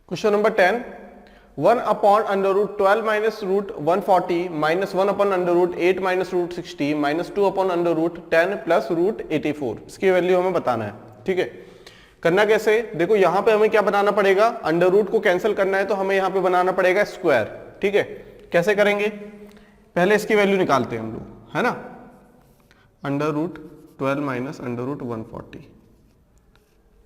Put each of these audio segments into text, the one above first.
Question number 10, 1 upon under root 12 minus root 140 minus 1 upon under root 8 minus root 60 minus 2 upon under root 10 plus root 84, इसकी value हमें बताना है। ठीक है, करना कैसे, देखो यहां पे हमें क्या बनाना पड़ेगा, अंडर रूट को कैंसिल करना है तो हमें यहां पे बनाना पड़ेगा स्क्वायर। ठीक है, कैसे करेंगे, पहले इसकी वैल्यू निकालते हैं हम लोग, है ना। Under root 12 minus under root 140,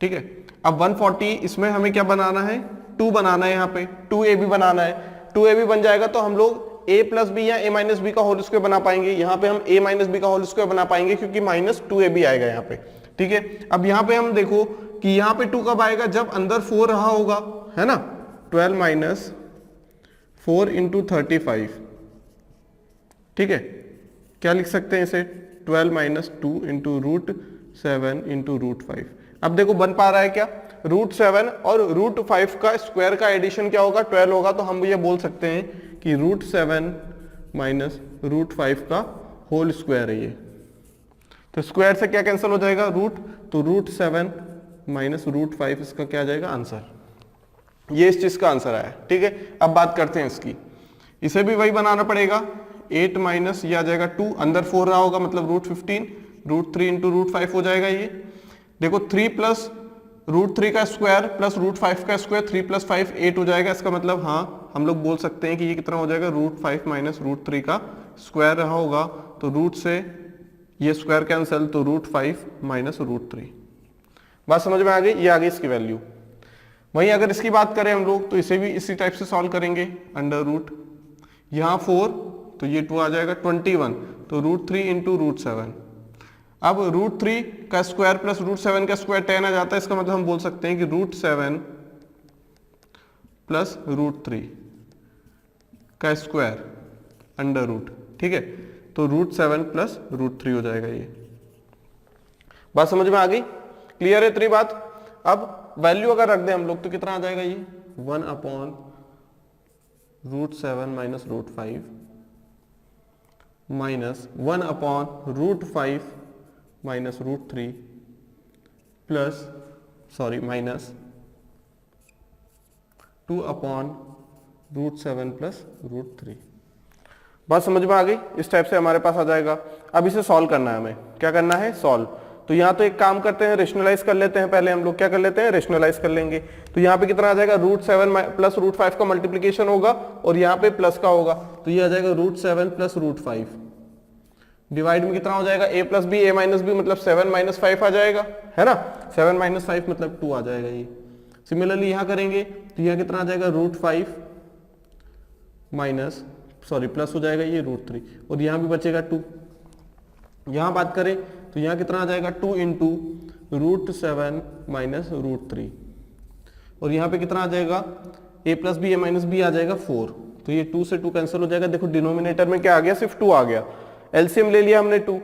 ठीक है। अब 140 इसमें हमें क्या बनाना है, 2 बनाना है, यहाँ पे 2ab बनाना है। 2ab बन जाएगा तो हम लोग a प्लस बी या a माइनस बी का होल स्क्वायर बना पाएंगे। यहाँ पे हम a माइनस बी का होल स्क्वायर बना पाएंगे क्योंकि माइनस 2ab आएगा यहाँ पे। ठीक है, अब यहाँ पे हम देखो कि यहाँ पे 2 कब आएगा, जब अंदर 4 रहा होगा, है ना। 12 माइनस 4 इंटू 35, ठीक है, क्या लिख सकते हैं इसे, 12 minus 2 into root 7 into root 5। अब देखो बन पा रहा है क्या, रूट 7 और रूट 5 का स्क्वायर का एडिशन क्या होगा, 12 होगा, तो हम ये बोल सकते हैं कि रूट 7 माइनस रूट 5 का होल स्क्वायर है ये। तो स्क्वायर से क्या कैंसिल हो जाएगा, रूट, तो रूट 7 माइनस रूट 5 इसका क्या आ जाएगा आंसर, ये इस चीज का आंसर आया। ठीक है, अब बात करते हैं इसकी, इसे भी वही बनाना पड़ेगा। 8 माइनस ये आ जाएगा 2, अंदर 4 रहा होगा मतलब रूट 15, रूट 3 इंटू रूट 5 हो जाएगा ये। देखो 3 प्लस रूट 3 का स्क्वायर प्लस रूट 5 का स्क्वायर, 3 प्लस 5 8 हो जाएगा। इसका मतलब हाँ हम लोग बोल सकते हैं कि ये कितना हो जाएगा, रूट 5 माइनस रूट 3 का स्क्वायर रहा होगा, तो रूट से ये स्क्वायर कैंसिल, तो रूट 5 माइनस रूट 3। बात समझ में आ गई, ये आ गई इसकी वैल्यू। वहीं अगर इसकी बात करें हम लोग तो इसे भी इसी टाइप से सॉल्व करेंगे। अंडर रूट यहाँ 4 तो ये 2 आ जाएगा, 21 तो रूट 3 इंटू रूट 7। अब रूट 3 का स्क्वायर प्लस रूट 7 का स्क्वायर 10 आ जाता है। इसका मतलब हम बोल सकते हैं कि रूट 7 प्लस रूट 3 का स्क्वायर अंडर रूट, ठीक है, तो रूट 7 प्लस रूट 3 हो जाएगा ये। बात समझ में आ गई, क्लियर है इतनी बात। अब वैल्यू अगर रख दें हम लोग तो कितना आ जाएगा ये, 1 upon root 7 minus root 5 minus 1 upon root 5 minus root 3 plus minus 2 upon root 7 plus root 3। बात समझ में आ गई, इस टाइप से हमारे पास आ जाएगा। अब इसे सॉल्व करना है, हमें क्या करना है, सॉल्व। तो यहाँ तो एक काम करते हैं, रेशनलाइज कर लेते हैं पहले हम लोग, क्या कर लेते हैं, रेशनलाइज कर लेंगे। तो यहाँ पे कितना आ जाएगा, रूट 7 प्लस रूट 5 का मल्टीप्लीकेशन होगा और यहाँ पे प्लस का होगा, तो ये आ जाएगा रूट 7 प्लस रूट 5। डिवाइड में कितना हो जाएगा, a plus B, a minus B मतलब 7 माइनस 5 आ जाएगा, है ना। 7 माइनस 5 मतलब 2 आ जाएगा ये। सिमिलरली यहाँ करेंगे तो यहाँ कितना आ जाएगा, रूट 5 माइनस प्लस हो जाएगा ये रूट 3 और यहाँ भी बचेगा 2। यहाँ बात करें तो यहाँ कितना आ जाएगा, 2 इंटू रूट 7 माइनस रूट 3 और यहाँ पे कितना आ जाएगा, a plus B, a minus b आ जाएगा 4, तो ये 2 से 2 कैंसिल हो जाएगा। देखो डिनोमिनेटर में क्या आ गया, सिर्फ 2 आ गया। एलसीएम ले लिया हमने 2,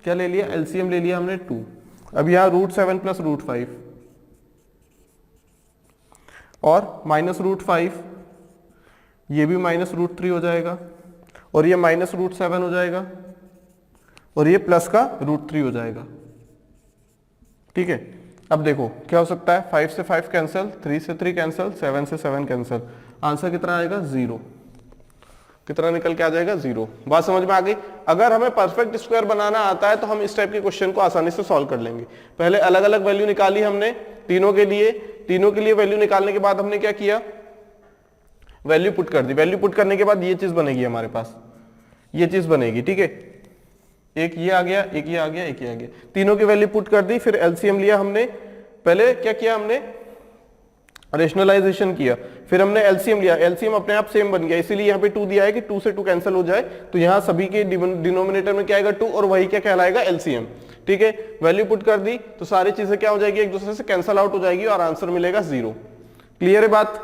क्या ले लिया, एलसीएम ले लिया हमने 2। अब यहाँ रूट 7 प्लस रूट 5 और माइनस रूट 5, ये भी माइनस रूट 3 हो जाएगा और ये माइनस रूट 7 हो जाएगा और ये प्लस का रूट 3 हो जाएगा। ठीक है, अब देखो क्या हो सकता है, 5 से 5 कैंसिल, 3 से 3 कैंसिल, 7 से 7 कैंसिल, आंसर कितना आएगा, 0। कितना निकल के आ जाएगा, 0। बात समझ में आ गई। अगर हमें परफेक्ट स्क्वायर बनाना आता है तो हम इस टाइप के क्वेश्चन को आसानी से सॉल्व कर लेंगे। पहले अलग अलग वैल्यू निकाली हमने तीनों के लिए वैल्यू निकालने के बाद हमने क्या किया, वैल्यू पुट कर दी। वैल्यू पुट करने के बाद ये चीज बनेगी हमारे पास, ये चीज बनेगी। ठीक है, एक ये आ गया, एक ये आ गया, एक ये आ गया, तीनों की वैल्यू पुट कर दी। फिर एलसीएम लिया हमने, पहले क्या किया हमने, रेशनलाइजेशन किया, फिर हमने एलसीएम लिया, एलसीएम अपने आप सेम बन गया, इसीलिए यहाँ पे 2 दिया है कि 2 से 2 कैंसिल हो जाए, तो यहाँ सभी के डिनोमिनेटर में क्या आएगा, 2 और वही क्या कहलाएगा, एलसीएम। ठीक है, वैल्यू पुट कर दी तो सारी चीजें क्या हो जाएगी, एक दूसरे से कैंसिल आउट हो जाएगी और आंसर मिलेगा 0। क्लियर है बात,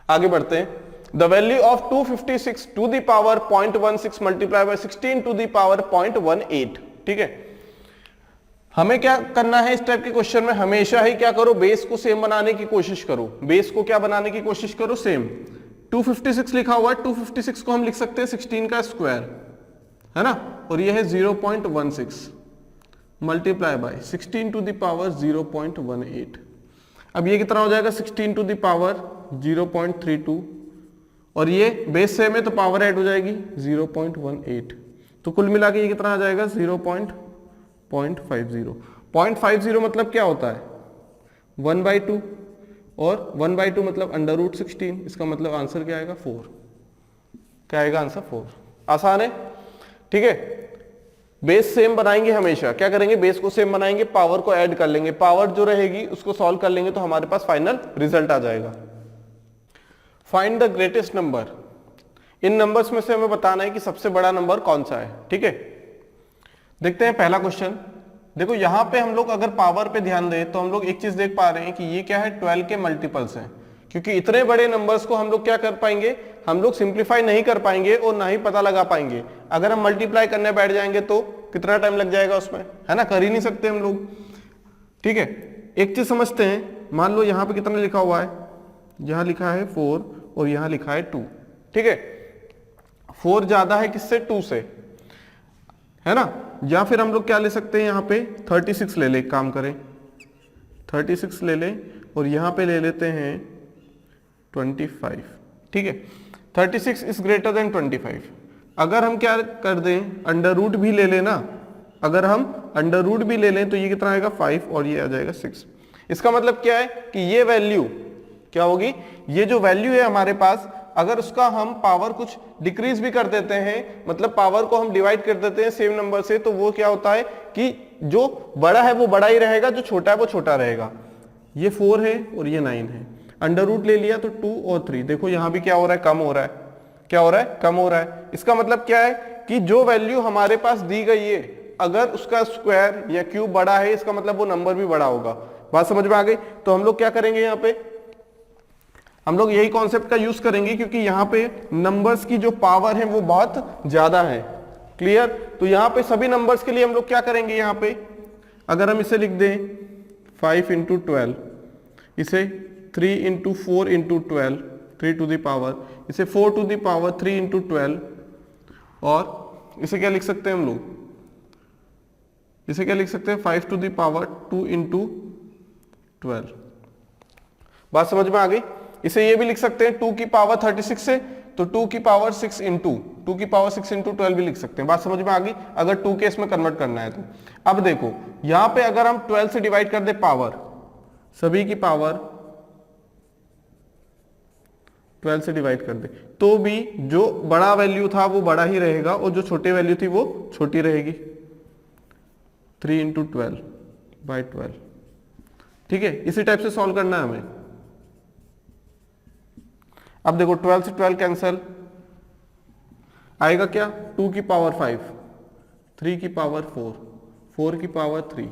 आगे बढ़ते हैं। The value of 256 to the power 0.16 multiply by 16 to the power 0.18। ठीक है, हमें क्या करना है इस टाइप के क्वेश्चन में, हमेशा ही क्या करो, बेस को सेम बनाने की कोशिश करो। बेस को क्या बनाने की कोशिश करो, सेम। 256 लिखा हुआ है, 256 को हम लिख सकते हैं 16 का स्क्वायर, है ना, और ये है 0.16 multiply by 16 to the power 0.18। अब ये कितना हो जाएगा 16 टू द पावर 0.32 और ये बेस सेम है तो पावर ऐड हो जाएगी 0.18, तो कुल मिला के ये कितना आ जाएगा 0.50। 0.50 मतलब क्या होता है 1/2 और 1/2 मतलब √16, इसका मतलब आंसर क्या आएगा 4। क्या आएगा आंसर 4। आसान है, ठीक है। बेस सेम बनाएंगे हमेशा, क्या करेंगे बेस को सेम बनाएंगे, पावर को ऐड कर लेंगे, पावर जो रहेगी उसको सॉल्व कर लेंगे तो हमारे पास फाइनल रिजल्ट आ जाएगा। Find the greatest number. In numbers में से हमें बताना है कि सबसे बड़ा नंबर कौन सा है, ठीक है। देखते हैं पहला क्वेश्चन। देखो यहां पे हम लोग अगर पावर पे ध्यान दें तो हम लोग एक चीज देख पा रहे हैं कि ये क्या है 12 के मल्टीपल्स हैं, क्योंकि इतने बड़े नंबर्स को हम लोग क्या कर पाएंगे, हम लोग सिंप्लीफाई नहीं कर पाएंगे और ना ही पता लगा पाएंगे। अगर हम मल्टीप्लाई करने बैठ जाएंगे तो कितना टाइम लग जाएगा उसमें, है ना, कर ही नहीं सकते हम लोग, ठीक है। एक चीज समझते हैं, मान लो यहाँ पे कितना लिखा हुआ है, यहाँ लिखा है 4 और यहाँ लिखा है 2, ठीक है। 4 ज्यादा है किससे 2 से, है ना। या फिर हम लोग क्या ले सकते हैं, यहाँ पे 36 ले ले, काम करें 36 ले ले और यहाँ पे ले लेते हैं 25, ठीक है। 36 इज ग्रेटर देन 25। अगर हम क्या कर दें अंडर रूट भी ले लेना, अगर हम अंडर रूट भी ले लें तो ये कितना आएगा 5 और ये आ जाएगा 6। इसका मतलब क्या है कि ये वैल्यू क्या होगी, ये जो वैल्यू है हमारे पास, अगर उसका हम पावर कुछ डिक्रीज भी कर देते हैं, मतलब पावर को हम डिवाइड कर देते हैं सेम नंबर से, तो वो क्या होता है कि जो बड़ा है वो बड़ा ही रहेगा, जो छोटा है वो छोटा रहेगा। ये 4 है और ये 9 है, अंडर रूट ले लिया तो 2 और 3, देखो यहां भी क्या हो रहा है, कम हो रहा है, क्या हो रहा है, कम हो रहा है। इसका मतलब क्या है कि जो वैल्यू हमारे पास दी गई है, अगर उसका स्क्वायर या क्यूब बड़ा है, इसका मतलब वो नंबर भी बड़ा होगा। बात समझ में आ गई। तो हम लोग क्या करेंगे, यहाँ पे हम लोग यही कॉन्सेप्ट का यूज करेंगे, क्योंकि यहाँ पे नंबर्स की जो पावर है वो बहुत ज्यादा है, क्लियर। तो यहाँ पे सभी नंबर्स के लिए हम लोग क्या करेंगे, यहाँ पे अगर हम इसे लिख दें 5 × 12, इसे 3 × 4 × 12, 3 टू द पावर, इसे 4 टू द पावर 3 × 12, और इसे क्या लिख सकते हैं हम लोग, इसे क्या लिख सकते हैं 5 टू द पावर 2 × 12। बात समझ में आ गई। इसे ये भी लिख सकते हैं 2 की पावर 36 से, तो 2 की पावर 6 × 2 की पावर 6 × 12 भी लिख सकते हैं। बात समझ में आ गई, अगर 2 के इसमें कन्वर्ट करना है तो। अब देखो यहां पे अगर हम 12 से डिवाइड कर दे पावर, सभी की पावर 12 से डिवाइड कर दे, तो भी जो बड़ा वैल्यू था वो बड़ा ही रहेगा और जो छोटी वैल्यू थी वो छोटी रहेगी। 3 × 12/12, ठीक है। इसी टाइप से सॉल्व करना है हमें। अब देखो 12 से 12 कैंसल, आएगा क्या 2 की पावर 5, 3 की पावर 4, 4 की पावर 3,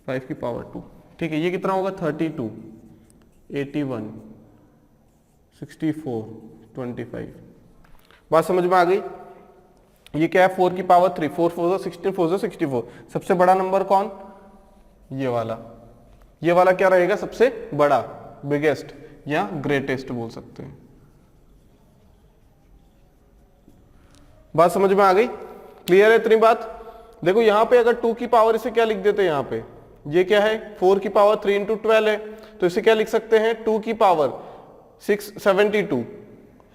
5 की पावर 2, ठीक है। ये कितना होगा 32, 81, 64, 25। बात समझ में आ गई। ये क्या है 4 की पावर 3, 4 4 16, 4 64। सबसे बड़ा नंबर कौन, ये वाला, ये वाला क्या रहेगा सबसे बड़ा, बिगेस्ट या ग्रेटेस्ट बोल सकते हैं। बात समझ में आ गई, क्लियर है इतनी बात। देखो यहां पे अगर 2 की पावर, इसे क्या लिख देते हैं, यहां पे ये क्या है 4 की पावर 3 × 12 है, तो इसे क्या लिख सकते हैं 2 की पावर 72,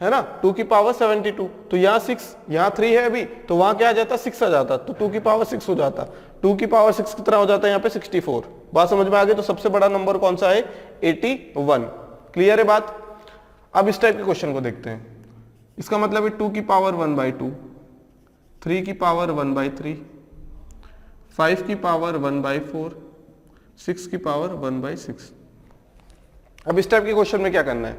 है ना, 2 की पावर 72। तो यहाँ 6, यहाँ 3 है अभी, तो वहां क्या आ जाता 6 आ जाता, तो 2 की पावर 6 हो जाता। 2 की पावर 6 कितना हो जाता है यहाँ पे 64। बात समझ में आ गई। तो सबसे बड़ा नंबर कौन सा है 81, क्लियर है बात। अब इस टाइप के क्वेश्चन को देखते हैं। इसका मतलब है 2 की पावर 1/2, 3 की पावर 1/3, 5 की पावर 1/4, 6 की पावर 1/6। अब इस टाइप के क्वेश्चन में क्या करना है,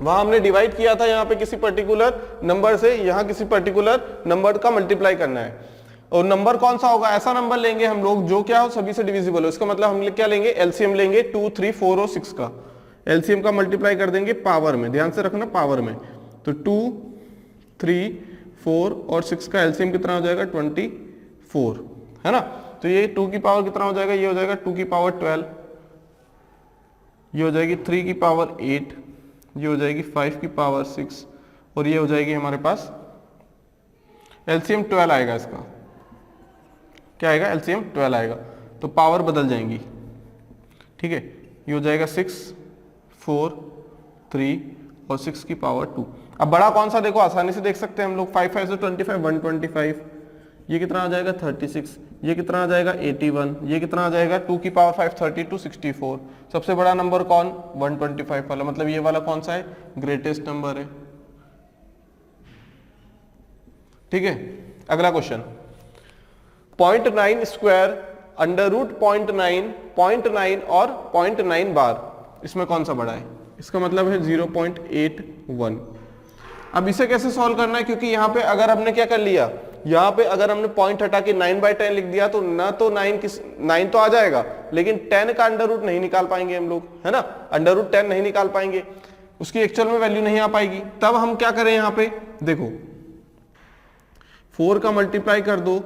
वहां हमने डिवाइड किया था यहाँ पे किसी पर्टिकुलर नंबर से, यहाँ किसी पर्टिकुलर नंबर का मल्टीप्लाई करना है। और नंबर कौन सा होगा, ऐसा नंबर लेंगे हम लोग जो क्या हो सभी से डिविजिबल हो। इसका मतलब हम क्या लेंगे, एलसीएम लेंगे 2, 3, 4 और 6 का। एलसीएम का मल्टीप्लाई कर देंगे पावर में, ध्यान से रखना पावर में। तो 2, 3, 4 और 6 का एलसीएम कितना हो जाएगा 24, है ना। तो ये 2 की पावर कितना हो जाएगा, ये हो जाएगा 2 की पावर 12, ये हो जाएगी 3 की पावर 8, ये हो जाएगी 5 की पावर 6 और ये हो जाएगी हमारे पास एलसीएम 12 आएगा। इसका क्या आएगा, एलसीएम 12 आएगा। तो पावर बदल जाएंगी, ठीक है। ये हो जाएगा 6, 4, 3 और 6 की पावर 2। अब बड़ा कौन सा देखो आसानी से देख सकते हैं हम लोग, 5 5 से 25, 125, ये कितना आ जाएगा 36, ये कितना आ जाएगा 81, ये कितना आ जाएगा 2 की पावर 5 32 64। सबसे बड़ा नंबर कौन 125 वाला, मतलब ये वाला कौन सा है ग्रेटेस्ट नंबर है। ठीक है, अगला क्वेश्चन 0.9 स्क्वायर अंडर रूट 0.9, 0.9 और 0.9 बार, इसमें कौन सा बड़ा है, इसका मतलब है 0.81। अब इसे कैसे सॉल्व करना है, क्योंकि यहाँ पे अगर हमने क्या कर लिया, यहाँ पे अगर हमने पॉइंट हटा के 9/10 लिख दिया तो ना तो 9 तो आ जाएगा, लेकिन 10 का अंडर रूट नहीं निकाल पाएंगे हम लोग, है ना, अंडर रूट 10 नहीं निकाल पाएंगे, उसकी एक्चुअल में वैल्यू नहीं आ पाएगी। तब हम क्या करें, यहाँ पे देखो 4 का मल्टीप्लाई कर दो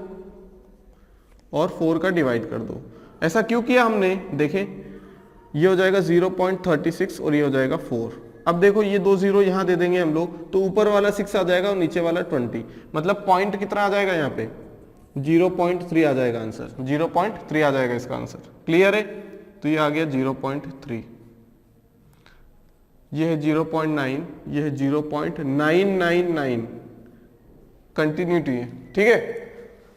और 4 का डिवाइड कर दो। ऐसा क्यों किया हमने, देखें ये हो जाएगा 0.36 और ये हो जाएगा 4। अब देखो ये 2 0 यहां दे देंगे हम लोग, तो ऊपर वाला 6 आ जाएगा और नीचे वाला 20, मतलब पॉइंट कितना आ जाएगा यहाँ पे 0.3 आ जाएगा आंसर, 0.3 आ जाएगा इसका आंसर। क्लियर है, तो ये आ गया 0.3, ये है 0.9, ये है 0.999, कंटिन्यूटी है। ठीक है,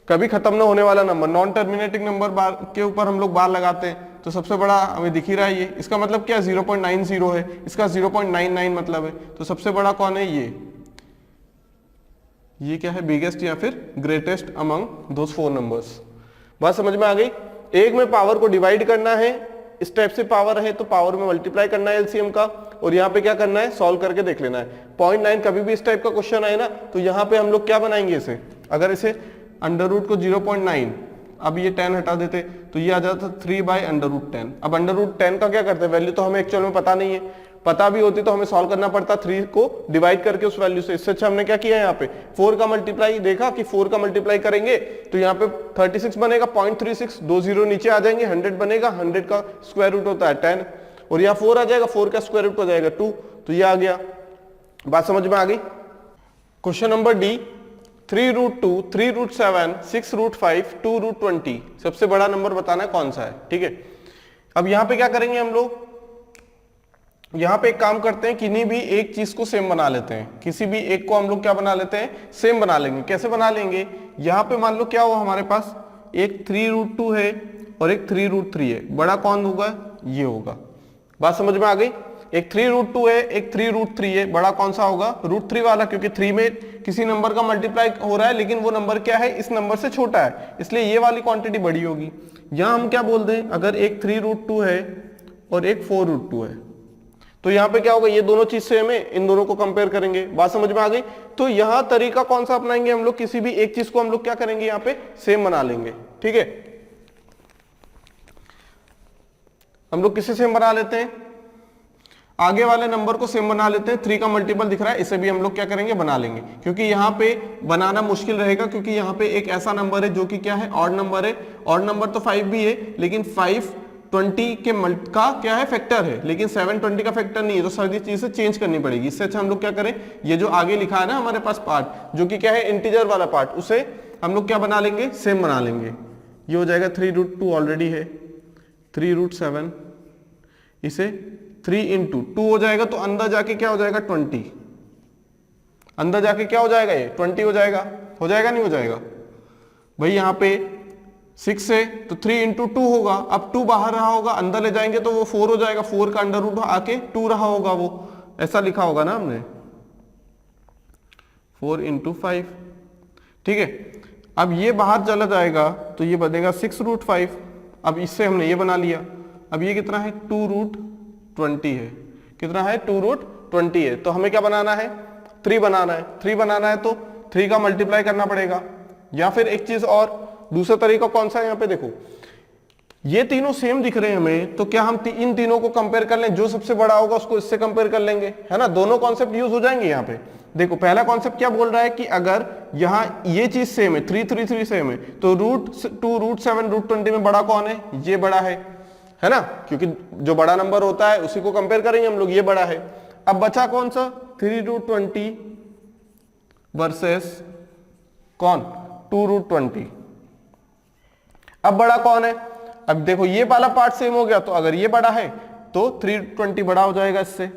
कभी खत्म ना होने वाला नंबर, नॉन टर्मिनेटिंग नंबर बार के ऊपर हम लोग बार लगाते हैं, तो सबसे बड़ा हमें दिख ही रहा है ये, इसका मतलब क्या 0.90 है, इसका 0.99 मतलब है, तो सबसे बड़ा कौन है ये क्या है बिगेस्ट या फिर ग्रेटेस्ट अमंग दोस 4 नंबर्स। बात समझ में आ गई। एक में पावर को डिवाइड करना है, इस टाइप से पावर है तो पावर में मल्टीप्लाई करना है एलसीएम का, और यहाँ पे क्या करना है सॉल्व करके देख लेना है। 0.9 कभी भी इस टाइप का क्वेश्चन आए ना तो यहाँ पे हम लोग क्या बनाएंगे इसे, अगर इसे अंडर रूट को 0.9, अब ये 10 हटा देते तो ये आ जाता 3/√10। अब √10 का क्या करते हैं, वैल्यू तो हमें एक्चुअल में पता नहीं है, पता भी होती तो हमें सॉल्व करना पड़ता 3 को डिवाइड करके उस वैल्यू से। इससे अच्छा हमने क्या किया यहाँ पे 4 का मल्टीप्लाई, देखा कि 4 का मल्टीप्लाई करेंगे तो यहाँ पे 36 बनेगा 0.36, 2 0 नीचे आ जाएंगे, 100 बनेगा, 100 का स्क्वायर रूट होता है 10, और यहाँ 4 आ जाएगा, 4 का स्क्वायर रूट हो जाएगा 2, तो ये आ गया। बात समझ में आ गई। क्वेश्चन नंबर डी, 3√2, 3√7, 6√5, 2√20, सबसे बड़ा नंबर बताना है कौन सा है। ठीक है, अब यहां पे क्या करेंगे हम लोग, यहां पे एक काम करते हैं, किन्हीं भी एक चीज को सेम बना लेते हैं, किसी भी एक को हम लोग क्या बना लेते हैं सेम बना लेंगे। कैसे बना लेंगे, यहां पे मान लो क्या हो हमारे पास एक 3√2 है और एक 3√3 है, बड़ा कौन होगा ये होगा। बात समझ में आ गई। एक 3√2 है, एक 3√3 है, बड़ा कौन सा होगा √3 वाला, क्योंकि 3 में किसी नंबर का मल्टीप्लाई हो रहा है लेकिन वो नंबर क्या है इस नंबर से छोटा है, इसलिए ये वाली क्वांटिटी बड़ी होगी। यहां हम क्या बोल दें, अगर एक 3√2 है और एक 4√2 है तो यहाँ पे क्या होगा, ये दोनों चीज सेम है, इन दोनों को कंपेयर करेंगे। बात समझ में आ गई। तो यहां तरीका कौन सा अपनाएंगे हम लोग, किसी भी एक चीज को हम लोग क्या करेंगे यहाँ पे सेम बना लेंगे। ठीक है, हम लोग किसे सेम बना लेते हैं, आगे वाले नंबर को सेम बना लेते हैं। 3 का मल्टीपल दिख रहा है, इसे भी हम लोग क्या करेंगे बना लेंगे, क्योंकि यहाँ पे बनाना मुश्किल रहेगा, क्योंकि यहाँ पे एक ऐसा नंबर है जो कि क्या है ऑड नंबर है। ऑड नंबर तो 5 भी है, लेकिन 5 20 के का क्या है फैक्टर है, लेकिन 7 20 का फैक्टर नहीं है, तो सारी चीजें चेंज करनी पड़ेगी। इससे अच्छा हम लोग क्या करें, ये जो आगे लिखा है ना हमारे पास पार्ट जो कि क्या है इंटीजर वाला पार्ट, उसे हम लोग क्या बना लेंगे सेम बना लेंगे। ये हो जाएगा 3√2 ऑलरेडी है, 3√7, इसे 3 × 2 हो जाएगा, तो अंदर जाके क्या हो जाएगा 20, अंदर जाके क्या हो जाएगा ये 20 हो जाएगा नहीं हो जाएगा भाई। यहाँ पे 6 है तो 3 × 2 होगा, अब 2 बाहर रहा होगा, अंदर ले जाएंगे तो वो 4 हो जाएगा, 4 का अंडर रूट आके 2 रहा होगा, वो ऐसा लिखा होगा ना हमने 4 × 5। ठीक है, अब ये बाहर चला जाएगा तो ये बनेगा 6√5। अब इससे हमने ये बना लिया, अब ये कितना है 2√20 है, कितना है 2√20 है, तो हमें क्या बनाना है 3 बनाना है। 3 बनाना है तो 3 का मल्टीप्लाई करना पड़ेगा, या फिर एक चीज और दूसरा तरीका कौन सा है, यहाँ पे देखो ये तीनों सेम दिख रहे हैं हमें, तो क्या हम इन तीनों को कंपेयर कर लें, जो सबसे बड़ा होगा उसको इससे कंपेयर कर लेंगे, है ना। दोनों कॉन्सेप्ट यूज हो जाएंगे यहाँ पे। देखो पहला कॉन्सेप्ट क्या बोल रहा है कि अगर यहाँ ये चीज सेम है 3 3 3 सेम है, तो √2 √7 √20 में बड़ा कौन है, ये बड़ा है ना, क्योंकि जो बड़ा नंबर होता है उसी को कंपेयर करेंगे हम लोग, ये बड़ा है। अब बचा कौन सा 3√20 वर्सेस कौन 2√20। अब बड़ा कौन है, अब देखो ये वाला पार्ट सेम हो गया, तो अगर ये बड़ा है तो 320 बड़ा हो जाएगा इससे।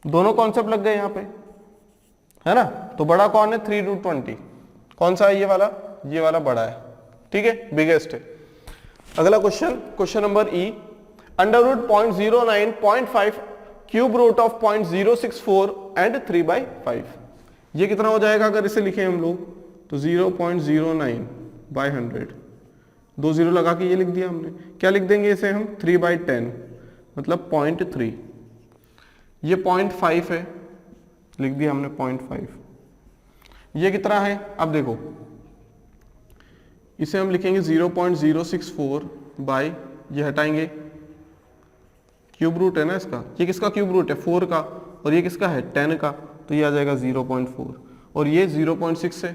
दोनों कॉन्सेप्ट लग गए यहां पे, है ना। तो बड़ा कौन है? 3√20। कौन सा है? ये वाला, ये वाला बड़ा है, ठीक है, बिगेस्ट है। अगला question, question number E, under root 0.09, 0.5, cube root of 0.064 and 3/5। ये कितना हो जाएगा अगर इसे लिखें हम लोग? तो 0.09 बाय 100, 2 0 लगा के ये लिख दिया हमने। क्या लिख देंगे इसे हम? 3/10 मतलब 0.3। ये 0.5 है, लिख दिया हमने 0.5। ये कितना है? अब देखो इसे हम लिखेंगे 0.064 बाय, ये हटाएंगे, क्यूब रूट है ना इसका, ये किसका क्यूब रूट है? 4 का, और ये किसका है? 10 का, तो ये आ जाएगा 0.4, और ये 0.6 है,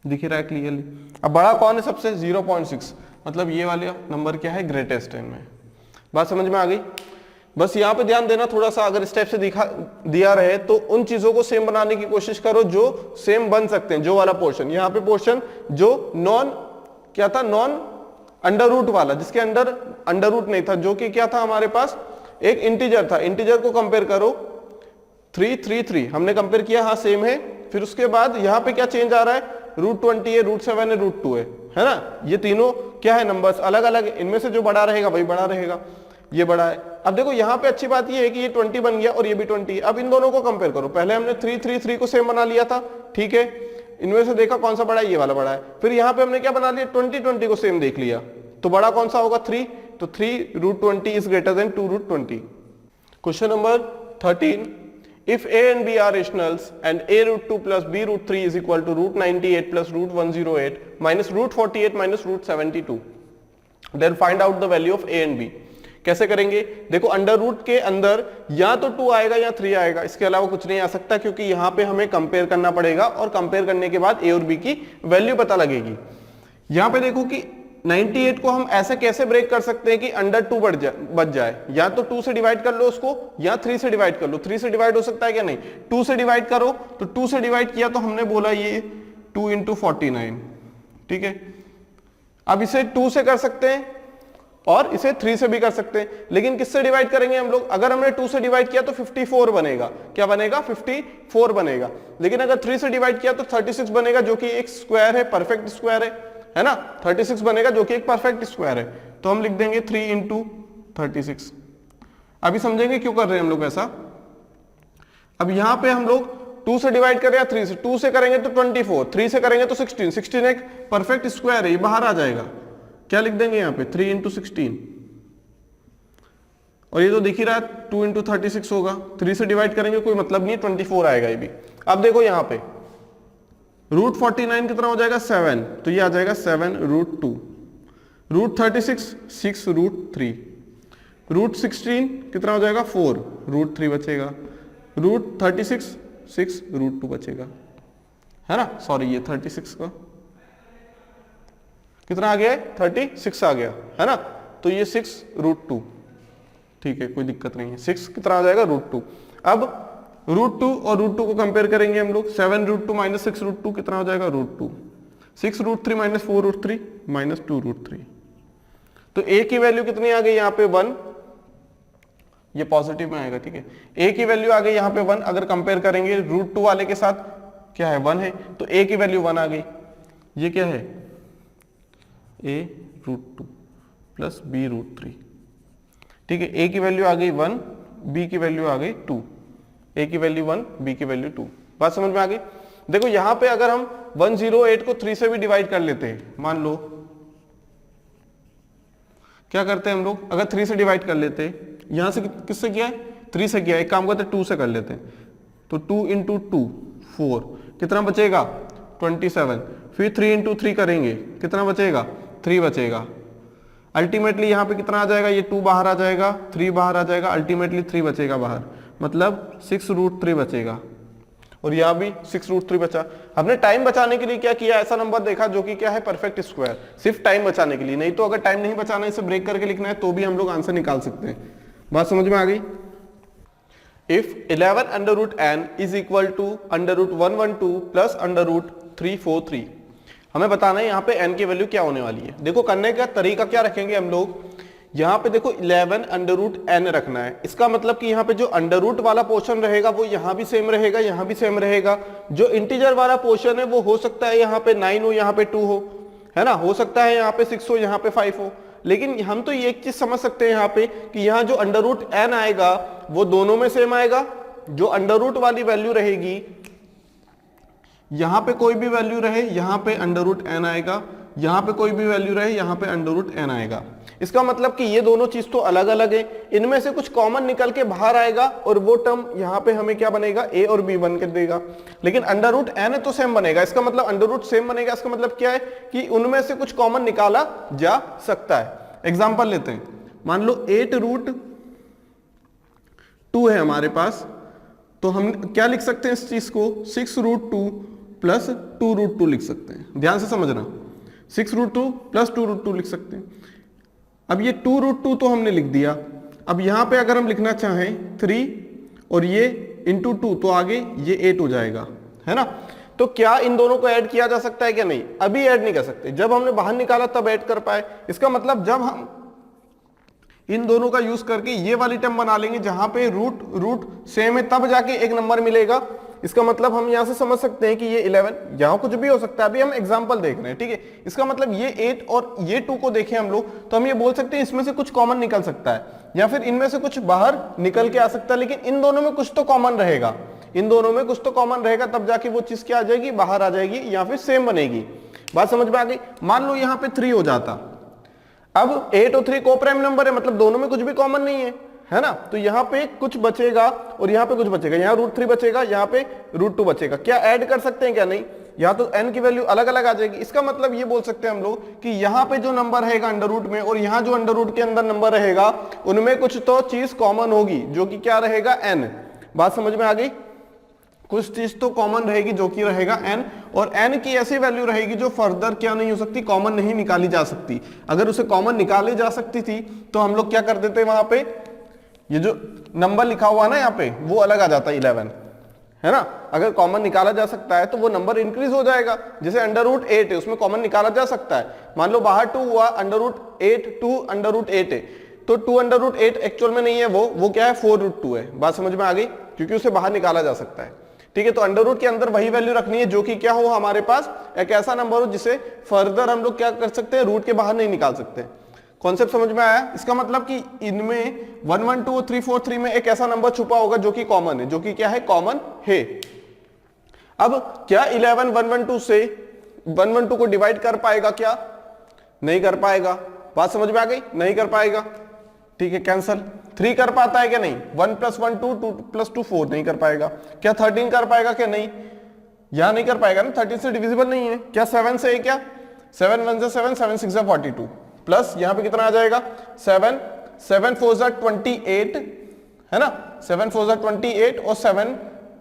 दिख रहा है क्लियरली। अब बड़ा कौन है सबसे? 0.6, मतलब ये वाला नंबर क्या है? ग्रेटेस्ट है इनमें। बात समझ में आ गई? बस यहाँ पे ध्यान देना थोड़ा सा, अगर स्टेप से दिया रहे तो उन चीजों को सेम बनाने की कोशिश करो जो सेम बन सकते हैं। जो वाला पोर्शन, यहाँ पे पोर्शन जो नॉन क्या था? नॉन अंडर रूट वाला, जिसके अंदर अंडर रूट नहीं था, जो कि क्या था हमारे पास? एक इंटीजर था। इंटीजर को कंपेयर करो, 3 3 3 हमने कंपेयर किया, हाँ सेम है। फिर उसके बाद यहाँ पे क्या चेंज आ रहा है? √20 है, √7 है, √2 है ना। ये तीनों क्या है? नंबर्स अलग अलग, इनमें से जो बड़ा रहेगा वही बड़ा रहेगा, ये बड़ा है। अब देखो यहाँ पे अच्छी बात ये है कि ये 20 बन गया और ये भी 20 है। अब इन दोनों को कंपेयर करो, पहले हमने 3 3 3 को सेम बना लिया था, ठीक है, इनमें से देखा कौन सा बड़ा है? ये वाला बड़ा है। फिर यहाँ पे हमने क्या बना लिया? 20 20 को सेम देख लिया, तो बड़ा कौन सा होगा? 3, तो 3√20 is greater than 2√20। Question number 13, if a and b are rationals and a√2 plus b√3 is equal to √98 plus √108 minus √48 minus √72, then find out the value of a and b। कैसे करेंगे? देखो अंडर रूट के अंदर या तो 2 आएगा या 3 आएगा, इसके अलावा कुछ नहीं आ सकता, क्योंकि यहाँ पे हमें कंपेयर करना पड़ेगा और कंपेयर करने के बाद a और b की वैल्यू पता लगेगी। यहाँ पे देखो कि 98 को हम ऐसे कैसे ब्रेक कर सकते हैं कि अंडर 2 बच जाए? या तो 2 से डिवाइड कर लो उसको, या 3 से डिवाइड कर लो। 3 से डिवाइड हो सकता है क्या? नहीं। 2 से डिवाइड करो, तो 2 से डिवाइड किया तो हमने बोला ये 2 × 49, ठीक है। अब इसे 2 से कर सकते हैं और इसे 3 से भी कर सकते हैं, लेकिन किससे डिवाइड करेंगे हम लोग? अगर हमने 2 से डिवाइड किया तो 54 बनेगा। क्या बनेगा? 54 बनेगा। लेकिन अगर 3 से डिवाइड किया तो 36 बनेगा, जो कि एक स्क्वायर है, परफेक्ट स्क्वायर है ना। 36 बनेगा जो कि एक परफेक्ट स्क्वायर है, तो हम लिख देंगे 3 × 36। अभी समझेंगे क्यों कर रहे हैं हम लोग ऐसा। अब यहां पे हम लोग 2 से डिवाइड करें या 3 से? 2 से करेंगे तो 24, 3 से करेंगे तो 16। 16 एक परफेक्ट स्क्वायर है, ये बाहर आ जाएगा। क्या लिख देंगे यहाँ पे? 3 × 16, और ये तो दिख ही रहा है 2 × 36 होगा। 3 से डिवाइड करेंगे कोई मतलब नहीं, 24 आएगा ये भी। अब देखो यहाँ पे √49 कितना हो जाएगा? 7, तो ये आ जाएगा 7√2। √36 6√3, √16 कितना हो जाएगा? 4, √3 बचेगा। √36 6√2 बचेगा, है ना। सॉरी, ये 36 का कितना आ गया है? 36 आ गया, है ना। तो ये 6√2, ठीक है, कोई दिक्कत नहीं है। 6 कितना आ जाएगा? √2। अब √2 और √2 को कंपेयर करेंगे हम लोग। 7√2 माइनस 6√2 कितना हो जाएगा? √2। 6√3 माइनस 4√3 माइनस 2√3। तो a की वैल्यू कितनी आ गई यहाँ पे? 1। ये पॉजिटिव में आएगा, ठीक है। a की वैल्यू आ गई यहाँ पे 1। अगर कंपेयर करेंगे √2 वाले के साथ, क्या है? 1 है, तो a की वैल्यू 1 आ गई। ये क्या है? a√2 प्लस b√3, ठीक है। a की वैल्यू आ गई 1, b की वैल्यू आ गई 2। a की वैल्यू 1, b की वैल्यू 2। बात समझ में आ गई? देखो यहां पे अगर हम 108 को 3 से भी डिवाइड कर लेते हैं, मान लो क्या करते हैं हम लोग? अगर 3 से डिवाइड कर लेते हैं, यहां से किससे किया है? 3 से किया है। एक काम करते हैं 2 से कर लेते हैं, तो 2 × 2 4, कितना बचेगा? 27। फिर 3 × 3 करेंगे, कितना बचेगा? 3 बचेगा। अल्टीमेटली यहाँ पे कितना आ जाएगा? ये 2 बाहर आ जाएगा, 3 बाहर आ जाएगा, अल्टीमेटली 3 बचेगा बाहर, मतलब 6√3 बचेगा। और यहाँ भी 6√3 बचा। हमने टाइम बचाने के लिए क्या किया? ऐसा नंबर देखा जो कि क्या है? परफेक्ट स्क्वायर, सिर्फ टाइम बचाने के लिए। नहीं तो अगर टाइम नहीं बचाना, इसे ब्रेक करके लिखना है, तो भी हम लोग आंसर निकाल सकते हैं। बात समझ में आ गई? If 11√n is equal to √112 plus √343, हमें बताना है यहाँ पे n की वैल्यू क्या होने वाली है। देखो करने का तरीका क्या रखेंगे हम लोग, यहाँ पे देखो 11 अंडर रूट n रखना है। इसका मतलब कि यहाँ पे जो अंडर रूट वाला पोर्शन रहेगा वो यहाँ भी सेम रहेगा, यहाँ भी सेम रहेगा। जो इंटीजर वाला पोर्शन है वो हो सकता है यहाँ पे 9 हो, यहाँ पे 2 हो, है ना, हो सकता है यहाँ पे 6 हो, यहाँ पे 5 हो। लेकिन हम तो ये एक चीज समझ सकते हैं यहाँ पे कि यहाँ जो अंडर रूट n आएगा वो दोनों में सेम आएगा। जो अंडर रूट वाली वैल्यू रहेगी, यहाँ पे कोई भी वैल्यू रहे यहाँ पे अंडर रूट n आएगा, यहाँ पे कोई भी वैल्यू रहे यहाँ पे अंडर रूट n आएगा। इसका मतलब कि ये दोनों चीज तो अलग अलग है, इनमें से कुछ कॉमन निकल के बाहर आएगा और वो टर्म यहाँ पे हमें क्या बनेगा, a और b बन के देगा। लेकिन अंडर रूट n तो सेम बनेगा। इसका मतलब अंडर रूट सेम बनेगा, इसका मतलब क्या है कि उनमें से कुछ कॉमन निकाला जा सकता है। एग्जाम्पल लेते हैं, मान लो 8 रूट 2 है हमारे पास, तो हम क्या लिख सकते हैं इस चीज को, 6 रूट 2 प्लस 2 रूट 2 लिख सकते हैं। ध्यान से समझना, 6 रूट 2 प्लस 2 रूट 2 लिख सकते हैं। अब ये 2 रूट 2 तो हमने लिख दिया। अब यहां पे अगर हम लिखना चाहें 3 और ये इंटू 2 तो आगे ये 8 हो जाएगा, है ना। तो क्या इन दोनों को ऐड किया जा सकता है क्या? नहीं, अभी ऐड नहीं कर सकते। जब हमने बाहर निकाला तब ऐड कर पाए। इसका मतलब जब हम इन दोनों का यूज करके ये वाली टर्म बना लेंगे जहां पे रूट रूट सेम है, तब जाके एक नंबर मिलेगा। इसका मतलब हम यहां से समझ सकते हैं कि ये 11, यहां कुछ भी हो सकता है, अभी हम एग्जांपल देख रहे हैं, ठीक है। इसका मतलब ये 8 और ये 2 को देखें हम लोग तो हम ये बोल सकते हैं इसमें से कुछ कॉमन निकल सकता है, या फिर इनमें से कुछ बाहर निकल के आ सकता है। लेकिन इन दोनों में कुछ तो कॉमन रहेगा, इन दोनों में कुछ तो कॉमन रहेगा, तब जाके वो चीज क्या आ जाएगी, बाहर आ जाएगी, या फिर सेम बनेगी। बात समझ में आ गई। मान लो यहाँ पे 3 हो जाता, अब 8 और 3 को प्राइम नंबर है, मतलब दोनों में कुछ भी कॉमन नहीं है ना। तो यहाँ पे कुछ बचेगा और यहाँ पे कुछ बचेगा, यहाँ रूट 3 बचेगा, यहाँ पे रूट 2 बचेगा। क्या ऐड कर सकते हैं क्या? नहीं, यहाँ तो n की वैल्यू अलग अलग आ जाएगी। इसका मतलब ये बोल सकते हैं हम लोग कि यहाँ पे जो नंबर रहेगा अंडर रूट में और यहाँ जो अंडर रूट के अंदर नंबर रहेगा उनमें कुछ तो चीज कॉमन होगी, जो कि क्या रहेगा, n। बात समझ में आ गई। कुछ चीज तो कॉमन रहेगी जो कि रहेगा n, और n की ऐसी वैल्यू रहेगी जो फर्दर क्या नहीं हो सकती, कॉमन नहीं निकाली जा सकती। अगर उसे कॉमन निकाली जा सकती थी तो हम लोग क्या कर देते, वहां पे ये जो नंबर लिखा हुआ ना यहाँ पे वो अलग आ जाता है 11, है ना। अगर कॉमन निकाला जा सकता है तो वो नंबर इंक्रीज हो जाएगा। जैसे अंडर रूट 8 है, उसमें कॉमन निकाला जा सकता है। मान लो बाहर 2 हुआ, अंडर रूट 8 2 अंडर रूट 8 है, तो 2 अंडर रूट 8 एक्चुअल में नहीं है, वो क्या है, 4 रूट 2 है। बात समझ में आ गई, क्योंकि उसे बाहर निकाला जा सकता है, ठीक है। तो अंडर रूट के अंदर वही वैल्यू रखनी है जो कि क्या हो, हमारे पास एक ऐसा नंबर हो जिसे फर्दर हम लोग क्या कर सकते हैं, रूट के बाहर नहीं निकाल सकते। कॉन्सेप्ट समझ में आया। इसका मतलब कि इनमें 1 1 2 3 4 3 में एक ऐसा नंबर छुपा होगा जो कि कॉमन है, जो कि क्या है, कॉमन है। अब क्या 11 1 1 2 से 1 1 2 को डिवाइड कर पाएगा क्या? नहीं कर पाएगा। बात समझ में आ गई, नहीं कर पाएगा, ठीक है, कैंसल। 3 कर पाता है क्या? नहीं। 1 + 1 2 2 + 2 4 नहीं कर पाएगा। क्या 13 कर पाएगा क्या? नहीं, यहां नहीं कर पाएगा ना, 13 से डिविजिबल नहीं है। क्या 7 से है क्या? 7 1 से 7 7 6 42 प्लस यहां पे कितना आ जाएगा, 7 7 4 28, है ना, 7 4 28 और 7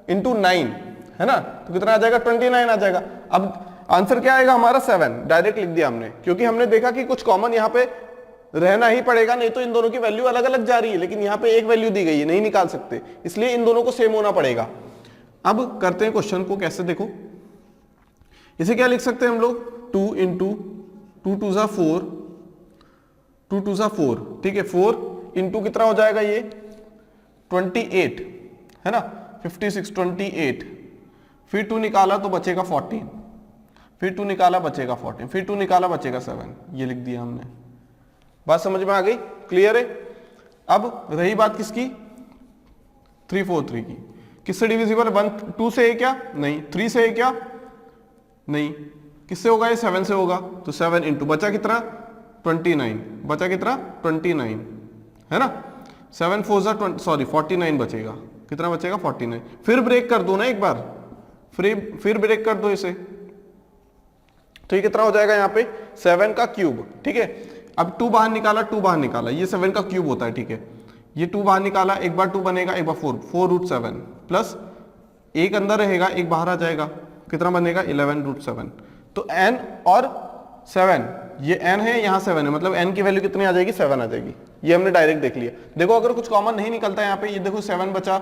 × 9, है ना, तो कितना आ जाएगा, 29 आ जाएगा। अब आंसर क्या आएगा हमारा, 7। डायरेक्ट लिख दिया हमने, क्योंकि हमने देखा कि कुछ कॉमन यहाँ पे रहना ही पड़ेगा, नहीं तो इन दोनों की वैल्यू अलग अलग जा रही है। लेकिन यहाँ पे एक वैल्यू दी गई है, नहीं निकाल सकते, इसलिए इन दोनों को सेम होना पड़ेगा। अब करते हैं क्वेश्चन को कैसे, देखो इसे क्या लिख सकते हैं हम लोग, 2 × 2 2 = 4 2 2 = 4, ठीक है। 4 × कितना हो जाएगा ये 28, है ना, 56 28, फिर 2 निकाला तो बचेगा 14, फिर 2 निकाला बचेगा 14, फिर 2 निकाला बचेगा 7, ये लिख दिया हमने। बात समझ में आ गई, क्लियर है। अब रही बात किसकी, 3 4 3 की, किससे डिविजिबल, 1 2 से है क्या? नहीं। 3 से है क्या? नहीं। किससे होगा ये? 7 से होगा, तो 7 × बचा कितना, 29, बचा कितना, 29, है ना। 7 4 49 बचेगा, कितना बचेगा, 49। फिर ब्रेक कर दो ना एक बार, फिर ब्रेक कर दो इसे, तो ये कितना हो जाएगा यहाँ पे, 7 का क्यूब, ठीक है। अब 2 बाहर निकाला, 2 बाहर निकाला, ये 7 का क्यूब होता है, ठीक है। ये 2 बाहर निकाला, एक बार 2 बनेगा, एक बार 4 4 √7 प्लस एक अंदर रहेगा, एक बाहर आ जाएगा, कितना बनेगा, 11 √7। तो n और 7, ये n है, यहाँ 7 है, मतलब n की वैल्यू कितनी आ जाएगी, 7 आ जाएगी। ये हमने डायरेक्ट देख लिया। देखो अगर कुछ कॉमन नहीं निकलता यहाँ पे, ये देखो 7 बचा,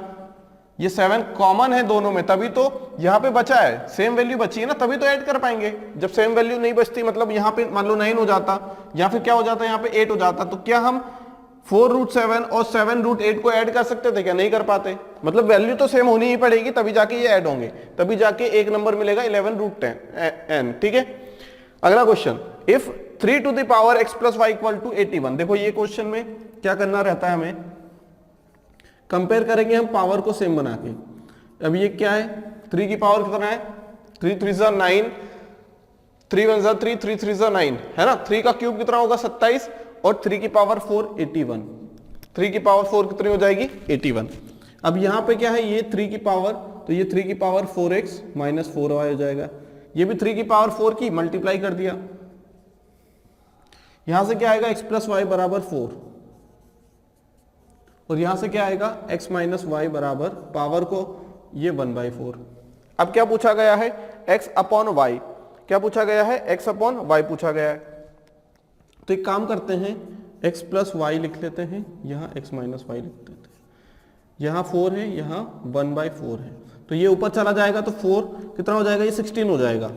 ये 7 कॉमन है दोनों में, तभी तो यहाँ पे बचा है, सेम वैल्यू बची है ना, तभी तो ऐड कर पाएंगे। जब सेम वैल्यू नहीं बचती, मतलब यहाँ पे मान लो 9 हो जाता, या फिर क्या हो जाता है, यहाँ पे 8 हो जाता, तो क्या हम 4√7 और 7√8 को ऐड कर सकते थे क्या? नहीं कर पाते, मतलब वैल्यू तो सेम होनी ही पड़ेगी तभी जाके ये ऐड होंगे, तभी जाके एक नंबर मिलेगा 11√10 ठीक है। अगला question, if 3 to the power x plus y equal to 81। देखो ये क्वेश्चन में क्या करना रहता है, हमें कंपेयर करेंगे हम पावर को सेम बना के। अब ये क्या है, 3 की पावर कितना है, 3 3 9, 3 1 3, 3 3 9 है ना। 3 का क्यूब कितना होगा 27 और 3 की पावर 4 81। 3 की पावर 4 कितनी हो जाएगी 81। अब यहाँ पे क्या है, ये 3 की पावर, तो ये 3 की पावर 4x माइनस 4y हो जाएगा। ये भी 3 की पावर 4 की मल्टीप्लाई कर दिया, यहां से क्या आएगा x प्लस वाई बराबर 4 और यहां से क्या आएगा x माइनस वाई बराबर पावर को ये 1/4। अब क्या पूछा गया है, x अपॉन वाई, क्या पूछा गया है, x अपॉन वाई पूछा गया है। तो एक काम करते हैं, x प्लस वाई लिख लेते हैं, यहाँ x माइनस वाई लिख देते हैं, यहाँ 4 है, यहाँ 1/4 है, तो ये ऊपर चला जाएगा तो 4 कितना हो जाएगा, ये 16 हो जाएगा,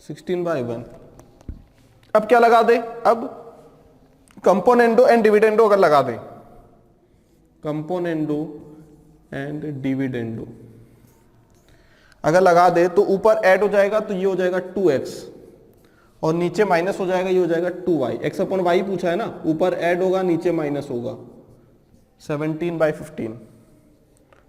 16/1। अब क्या लगा दे, अब कंपोनेंडो एंड डिविडेंडो अगर लगा दे, कंपोनेंडो एंड डिविडेंडो अगर लगा दे तो ऊपर ऐड हो जाएगा तो ये हो जाएगा 2x और नीचे माइनस हो जाएगा, ये हो जाएगा 2y। x अपॉन वाई पूछा है ना, ऊपर ऐड होगा नीचे माइनस होगा, 17/15।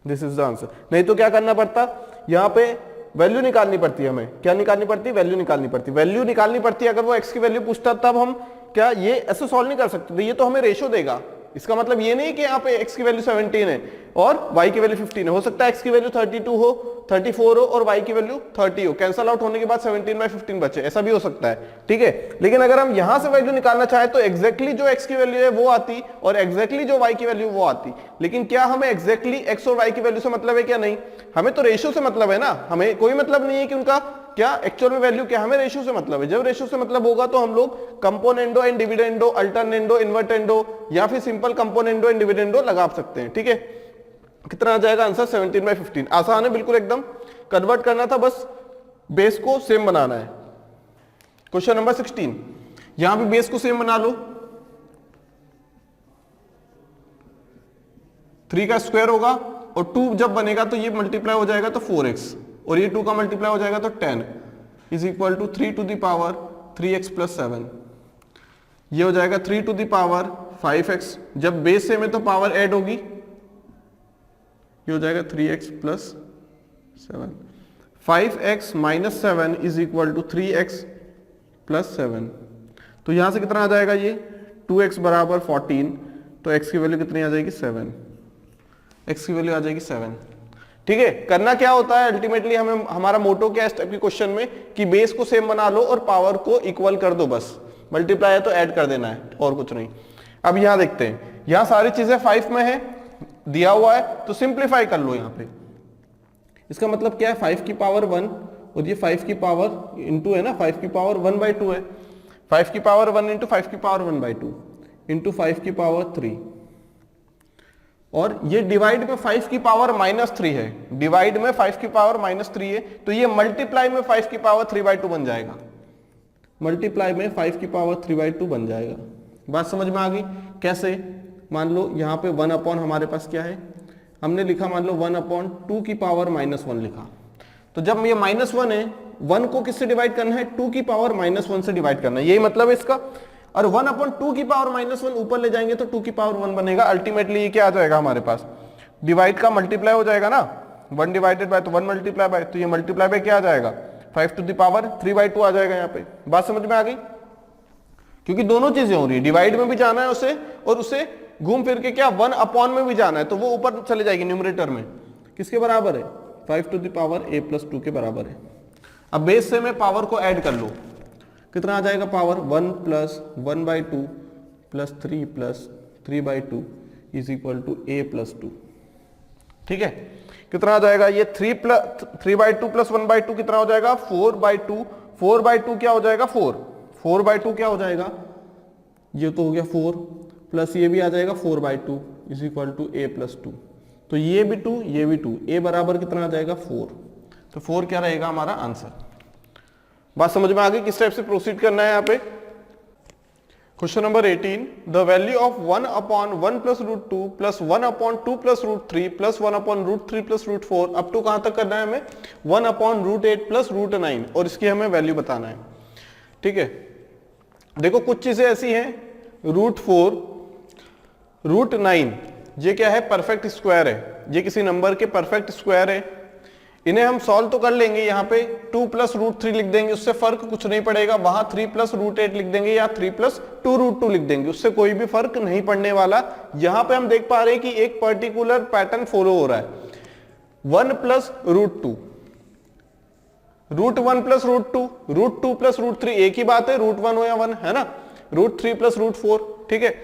This is the answer. नहीं तो क्या करना पड़ता, यहां पे वैल्यू निकालनी पड़ती है, हमें क्या निकालनी पड़ती है, वैल्यू निकालनी पड़ती है, वैल्यू निकालनी पड़ती है। अगर वो x की वैल्यू पूछता तब हम क्या ये ऐसे सॉल्व नहीं कर सकते थे, ये तो हमें रेशो देगा। इसका मतलब ये नहीं कि यहाँ पे x की वैल्यू 17 है और y की वैल्यू 15 है, हो सकता है x की वैल्यू 32 हो, 34 हो और y की वैल्यू 30 हो, कैंसल आउट होने के बाद 17/15 बचे, ऐसा भी हो सकता है, ठीक है। लेकिन अगर हम यहां से वैल्यू निकालना चाहे तो एग्जैक्टली जो x की वैल्यू है वो आती और एग्जैक्टली जो y की वैल्यू वो आती। लेकिन क्या हमें एग्जैक्टली x और y की वैल्यू से मतलब है क्या? नहीं, हमें तो रेशियो से मतलब है ना, हमें कोई मतलब नहीं है कि उनका क्या एक्चुअल में वैल्यू क्या, हमें रेशियो से मतलब है। जब रेशियो से मतलब होगा तो हम लोग componendo and dividendo, alternendo, invertendo या फिर सिंपल कंपोनेंडो एंड डिविडेंडो लगा सकते हैं, ठीक है। कितना आ जाएगा आंसर, 17/15। आसान है बिल्कुल एकदम, कन्वर्ट करना था, बस बेस को सेम बनाना है। क्वेश्चन नंबर 16, यहां भी बेस को सेम बना लो, 3 का स्क्वायर होगा और 2 जब बनेगा तो ये मल्टीप्लाई हो जाएगा तो 4x और ये 2 का मल्टीप्लाई हो जाएगा तो 10 is equal to 3 to the power 3x plus 7। ये हो जाएगा 3 to the power 5x, जब बेस सेम है तो पावर ऐड होगी, ये हो जाएगा 3x plus 7। 5x minus 7 is equal to 3x plus 7। तो यहां से कितना आ जाएगा, ये 2x बराबर 14, तो x की वैल्यू कितनी आ जाएगी 7, x की वैल्यू आ जाएगी 7, ठीक है। करना क्या होता है अल्टीमेटली, हमें हमारा मोटो क्या है इस टाइप के क्वेश्चन में कि बेस को सेम बना लो और पावर को इक्वल कर दो, बस मल्टीप्लाई है तो ऐड कर देना है और कुछ नहीं। अब यहां देखते हैं, यहां सारी चीजें 5 में है, दिया हुआ है तो सिंप्लीफाई कर लो यहां पे। इसका मतलब क्या है, 5 की पावर 1 और ये 5 की पावर इंटू है ना, 5 की पावर 1/2 है, 5 की पावर 1 इंटू 5 की पावर 1/2 इंटू 5 की पावर 3 और ये डिवाइड में 5 की पावर -3 है, डिवाइड में 5 की पावर -3 है, तो ये मल्टीप्लाई में 5 की पावर 3/2 बन जाएगा, मल्टीप्लाई में 5 की पावर 3/2 बन जाएगा। बात समझ में आ गई कैसे? मान लो यहाँ पे 1 अपॉन हमारे पास क्या है, हमने लिखा मान लो 1/2 की पावर -1 लिखा, तो जब ये -1 है, 1 को किससे डिवाइड करना है, 2 की पावर -1 से डिवाइड करना है, यही मतलब है इसका। और 1/2 की पावर -1 ऊपर ले जाएंगे तो 2 की पावर 1 बनेगा। अल्टीमेटली ये क्या आ जाएगा हमारे पास, डिवाइड का मल्टीप्लाई हो जाएगा ना, 1 डिवाइडेड बाय तो 1 मल्टीप्लाई बाय, तो ये मल्टीप्लाई बाय क्या आ जाएगा, 5 to the power 3/2 आ जाएगा यहाँ पे। बात समझ में आ गई? क्योंकि दोनों चीजें हो रही है, डिवाइड में भी जाना है उसे और उसे घूम फिर के क्या 1 अपॉन में भी जाना है, तो वो ऊपर चले जाएगी न्यूमरेटर में। किसके बराबर है, 5 to the power a+2 के बराबर है। अब बेस से मैं पावर को ऐड कर लो, कितना आ जाएगा power, 1 + 1/2 + 3 + 3/2 is equal to a+2, ठीक है। कितना आ जाएगा, ये 3/2 + 1/2 कितना हो जाएगा, 4/2, 4/2 क्या हो जाएगा, 4/2 क्या हो जाएगा, ये तो हो गया 4 प्लस ये भी आ जाएगा 4/2 इज इक्वल टू a+2, तो ये भी 2 ये भी 2, a बराबर कितना आ जाएगा 4, तो 4 क्या रहेगा हमारा आंसर। बात समझ में आ गई किस टाइप से प्रोसीड करना है यहाँ पे। Question number 18, the value of 1 upon 1 plus root 2 plus 1 upon 2 plus root 3 plus 1 upon root 3 plus root 4 up to कहां तक करना है हमें 1 अपॉन रूट 8 प्लस रूट 9 और इसकी हमें वैल्यू बताना है। ठीक है, देखो कुछ चीजें ऐसी हैं, रूट 4 रूट 9 ये क्या है, परफेक्ट स्क्वायर है, ये किसी नंबर के परफेक्ट स्क्वायर है। इन्हें हम सॉल्व तो कर लेंगे, यहाँ पे 2 प्लस रूट 3 लिख देंगे, उससे फर्क कुछ नहीं पड़ेगा। वहां 3 प्लस रूट 8 लिख देंगे या 3 प्लस 2 रूट 2 लिख देंगे, उससे कोई भी फर्क नहीं पड़ने वाला। यहां पे हम देख पा रहे हैं कि एक पर्टिकुलर पैटर्न फॉलो हो रहा है। 1 plus root 2, root 1 plus root 2, root 2 plus root 3 एक ही बात है, रूट 1 हो या 1 है ना, रूट 3 प्लस रूट 4। ठीक है,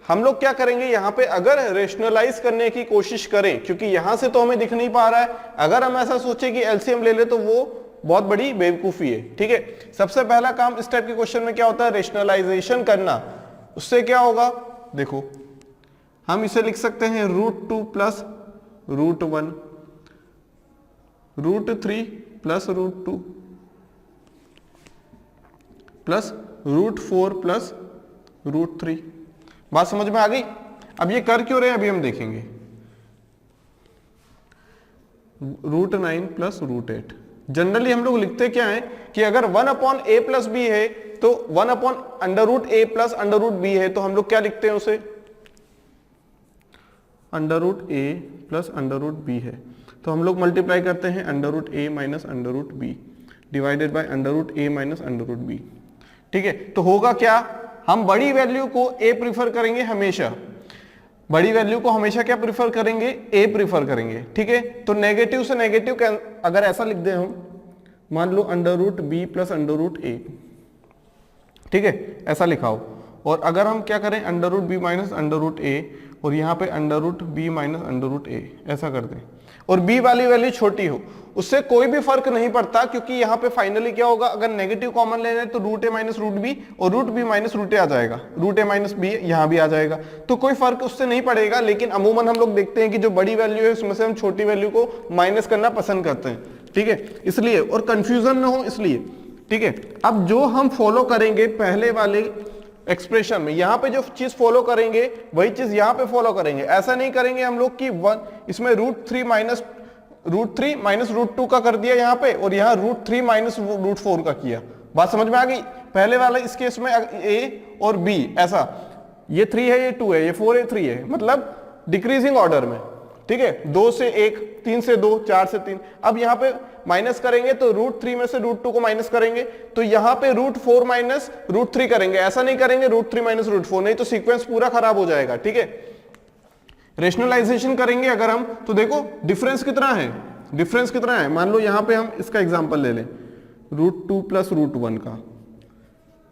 हम लोग क्या करेंगे यहाँ पे, अगर रेशनलाइज करने की कोशिश करें, क्योंकि यहां से तो हमें दिख नहीं पा रहा है, अगर हम ऐसा सोचे कि एलसीएम ले ले तो वो बहुत बड़ी बेवकूफी है। ठीक है, सबसे पहला काम इस टाइप के क्वेश्चन में क्या होता है, रेशनलाइजेशन करना। उससे क्या होगा, देखो हम इसे लिख सकते हैं root 2 plus root 1, root 3 plus root 2 plus root 4 plus root 3। बात समझ में आ गई? अब ये कर क्यों रहे हैं अभी हम देखेंगे। रूट 9 प्लस रूट 8, जनरली हम लोग लिखते क्या है कि अगर 1 अपॉन ए प्लस बी है तो 1 upon under root A plus under root B है, तो हम लोग क्या लिखते हैं उसे, under root A plus under root B है, तो हम लोग मल्टीप्लाई करते हैं under root A minus under root B divided by under root A minus under root B. ठीक है, तो होगा क्या, हम बड़ी वैल्यू को ए प्रीफर करेंगे हमेशा, बड़ी वैल्यू को हमेशा क्या प्रीफर करेंगे, ए प्रीफर करेंगे। ठीक है, तो नेगेटिव से नेगेटिव अगर ऐसा लिख दें हम, मान लो under root b plus under root a, ठीक है ऐसा लिखाओ, और अगर हम क्या करें under root b minus under root a और यहाँ पे under root b minus under root a ऐसा कर दें, और बी वाली वैल्यू छोटी हो, उससे कोई भी फर्क नहीं पड़ता, क्योंकि यहाँ पे फाइनली क्या होगा, अगर नेगेटिव कॉमन लेना है तो root A minus root B और रूट बी माइनस रूट ए आ जाएगा, रूट ए माइनस बी यहाँ भी आ जाएगा, तो कोई फर्क उससे नहीं पड़ेगा। लेकिन अमूमन हम लोग देखते हैं कि जो बड़ी वैल्यू है उसमें से हम छोटी वैल्यू को माइनस करना पसंद करते हैं। ठीक है, इसलिए, और कंफ्यूजन ना हो इसलिए। ठीक है, अब जो हम फॉलो करेंगे पहले वाले एक्सप्रेशन में, यहां पे जो चीज फॉलो करेंगे वही चीज यहां पे फॉलो करेंगे। ऐसा नहीं करेंगे हम लोग कि इसमें रूट 3 माइनस रूट 2 का कर दिया यहाँ पे, और यहाँ रूट 3 माइनस रूट 4 का किया। बात समझ में आ गई? पहले वाला इस केस में ए और बी ऐसा, ये 3 है, ये 2 है, ये 4 है, 3 है, मतलब डिक्रीजिंग ऑर्डर में। ठीक है, 2 से 1, 3 से 2, 4 से 3। अब यहाँ पे माइनस करेंगे तो रूट 3 में से रूट 2 को माइनस करेंगे, तो यहाँ पे रूट 4 माइनस रूट 3 करेंगे, ऐसा नहीं करेंगे रूट 3 माइनस रूट 4, नहीं तो सीक्वेंस पूरा खराब हो जाएगा। ठीक है, रेशनलाइजेशन करेंगे अगर हम, तो देखो डिफरेंस कितना है, डिफरेंस कितना है, मान लो यहाँ पे हम इसका एग्जांपल ले लें, रूट 2 प्लस रूट 1 का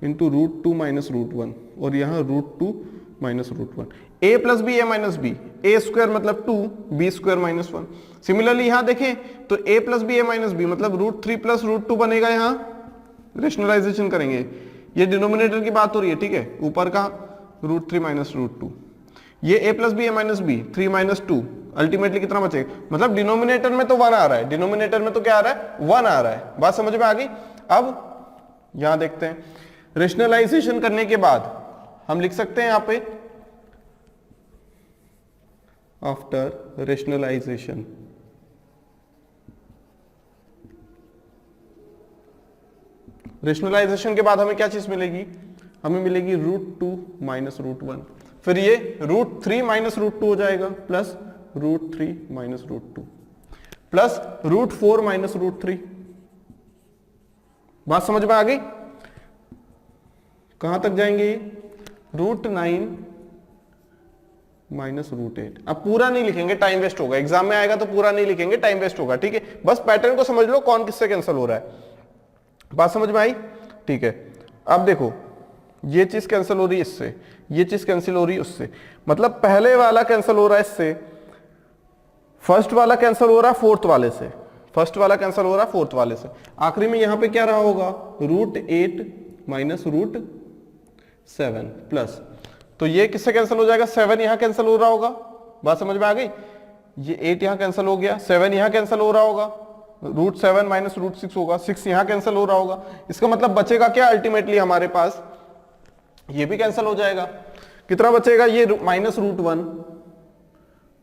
इंटू रूट 2 माइनस रूट 1, और यहाँ root 2 minus root 1, A plus B A minus B, A square मतलब 2, बी स्क्वायर माइनस 1। सिमिलरली यहाँ देखें तो ए plus B A minus B मतलब रूट 3 प्लस रूट 2 बनेगा, यहाँ रेशनलाइजेशन करेंगे, ये डिनोमिनेटर की बात हो रही है। ठीक है, ऊपर का रूट 3 माइनस रूट 2, ये a plus B A minus B 3 minus 2, ultimately कितना बचेगा, मतलब डिनोमिनेटर में तो 1 आ रहा है, डिनोमिनेटर में तो क्या आ रहा है, 1 आ रहा है। बात समझ में आ गई? अब यहां देखते हैं, रेशनलाइजेशन करने के बाद हम लिख सकते हैं यहां पे आफ्टर रेशनलाइजेशन, रेशनलाइजेशन के बाद हमें क्या चीज मिलेगी, हमें मिलेगी रूट 2 माइनस रूट 1, फिर ये रूट 3 माइनस रूट 2 हो जाएगा, plus root 3 minus root 2 plus root 4 minus root 3। बात समझ में आ गई? कहां तक जाएंगे, रूट 9 माइनस रूट 8। अब पूरा नहीं लिखेंगे, टाइम वेस्ट होगा, एग्जाम में आएगा तो पूरा नहीं लिखेंगे, टाइम वेस्ट होगा। ठीक है, बस पैटर्न को समझ लो, कौन किससे कैंसिल हो रहा है। बात समझ में आई? ठीक है, अब देखो ये चीज कैंसिल हो रही है इससे, ये चीज कैंसिल हो रही है उससे, मतलब पहले वाला कैंसिल हो रहा है इससे, फर्स्ट वाला कैंसिल हो रहा है फोर्थ वाले से, फर्स्ट वाला कैंसिल हो रहा है फोर्थ वाले से, आखिरी में यहां पे क्या रहा होगा, रूट 8 माइनस रूट 7 प्लस, तो ये किससे कैंसिल हो जाएगा, 7 यहां कैंसिल हो रहा होगा। बात समझ में आ गई? ये 8 यहां कैंसिल हो गया, 7 यहां कैंसिल हो रहा होगा, रूट 7 माइनस रूट 6 होगा, 6 यहां कैंसिल हो रहा होगा। इसका मतलब बचेगा क्या अल्टीमेटली हमारे पास, ये भी कैंसिल हो जाएगा। कितना बचेगा, ये माइनस रूट वन,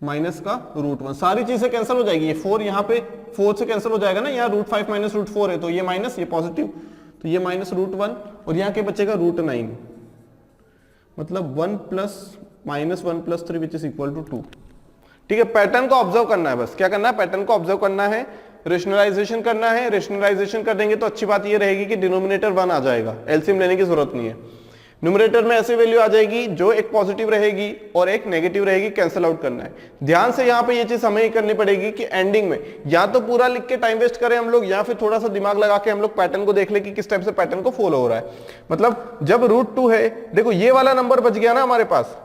माइनस का रूट वन, सारी चीजें कैंसिल हो जाएगी। ये 4 यहाँ पे 4 से कैंसिल हो जाएगा ना, यहाँ रूट 5 माइनस रूट 4 है, तो ये माइनस, ये पॉजिटिव, तो ये माइनस रूट वन, और यहाँ के बचेगा रूट 9, मतलब 1 plus minus 1 plus 3 which is equal to 2। ठीक है, पैटर्न को ऑब्जर्व करना है, बस क्या करना है, पैटर्न को ऑब्जर्व करना है, रेशनलाइजेशन करना है। रेशनलाइजेशन कर देंगे तो अच्छी बात ये रहेगी कि डिनोमिनेटर 1 आ जाएगा, एलसीएम लेने की जरूरत नहीं है। न्यूमरेटर में ऐसी वैल्यू आ जाएगी जो एक पॉजिटिव रहेगी और एक नेगेटिव रहेगी, कैंसिल आउट करना है। ध्यान से यहाँ पे ये चीज हमें ही करनी पड़ेगी कि एंडिंग में या तो पूरा लिख के टाइम वेस्ट करें हम लोग, या फिर थोड़ा सा दिमाग लगा के हम लोग पैटर्न को देख ले कि किस टाइप से पैटर्न को फॉलो हो रहा है। मतलब जब रूट 2 है, देखो ये वाला नंबर बच गया ना हमारे पास,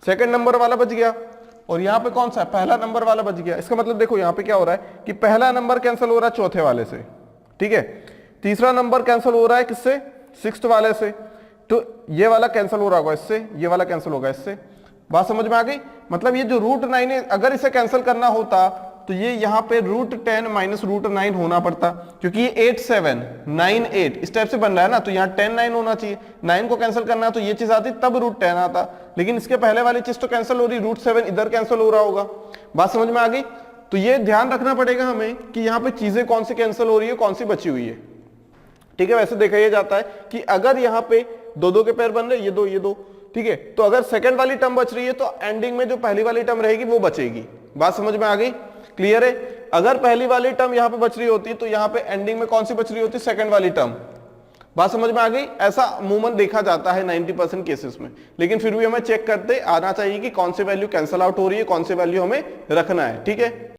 सेकंड नंबर वाला बच गया, और यहाँ पे कौन सा है, पहला नंबर वाला बच गया। इसका मतलब देखो यहाँ पे क्या हो रहा है कि पहला नंबर कैंसिल हो रहा है चौथे वाले से, ठीक है, तीसरा नंबर कैंसिल हो रहा है किससे, सिक्स्थ वाले से, तो ये वाला कैंसिल हो रहा होगा इससे, ये वाला कैंसिल होगा इससे। बात समझ में आ गई। मतलब ये जो रूट 9 है, अगर इसे कैंसिल करना होता तो ये यहाँ पे रूट 10 माइनस रूट 9 होना पड़ता, क्योंकि ये 8 7 9 8 इस टाइप से बन रहा है ना, तो यहाँ 10 9 होना चाहिए। 9 को कैंसिल करना तो ये चीज आती तब रूट 10 आता, लेकिन इसके पहले वाली चीज तो कैंसिल हो रही, रूट 7 इधर कैंसिल हो रहा होगा। बात समझ में आ गई। तो ये ध्यान रखना पड़ेगा हमें कि यहाँ पे चीजें कौन सी कैंसिल हो रही है, कौन सी बची हुई है। ठीक है, वैसे देखा यह जाता है कि अगर यहाँ पे दो दो के पेयर बन रहे, ये दो, ठीक है, तो अगर सेकंड वाली टर्म बच रही है तो एंडिंग में जो पहली वाली टर्म रहेगी वो बचेगी। बात समझ में आ गई, क्लियर है। अगर पहली वाली टर्म यहाँ पे बच रही होती तो यहाँ पे एंडिंग में कौन सी बच रही होती, सेकंड वाली टर्म। बात समझ में आ गई। ऐसा अमूमन देखा जाता है 90% केसेस में, लेकिन फिर भी हमें चेक करते आना चाहिए कि कौन सी वैल्यू कैंसिल आउट हो रही है, कौन सी वैल्यू हमें रखना है। ठीक है।